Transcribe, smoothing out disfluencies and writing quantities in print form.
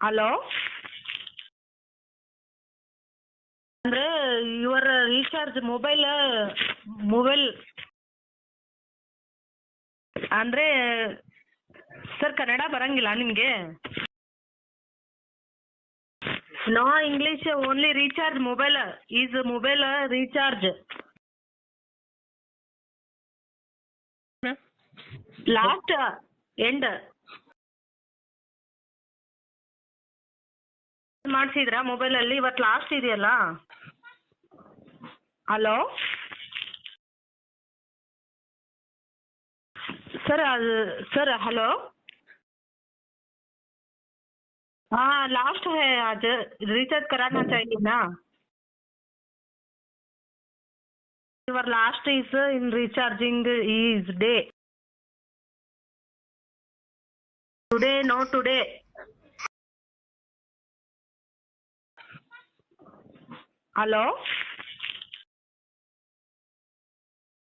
Hello ಅಂದ್ರೆ your recharge mobile ಅಂದ್ರೆ sir Kannada ಬರಂಗಿಲ್ಲ ನಿಮಗೆ? No English, only recharge mobile is mobile recharge last end ಮಾಡಿಸಿದ್ರಾ ಮೊಬೈಲಲ್ಲಿ? ಇವತ್ತು ಲಾಸ್ಟ್ ಇದೆಯಲ್ಲ. ಹಲೋ सर हेलो हाँ लास्ट है आज रिचार्ज कराना चाहिए ना your last is in recharging is day today no today hello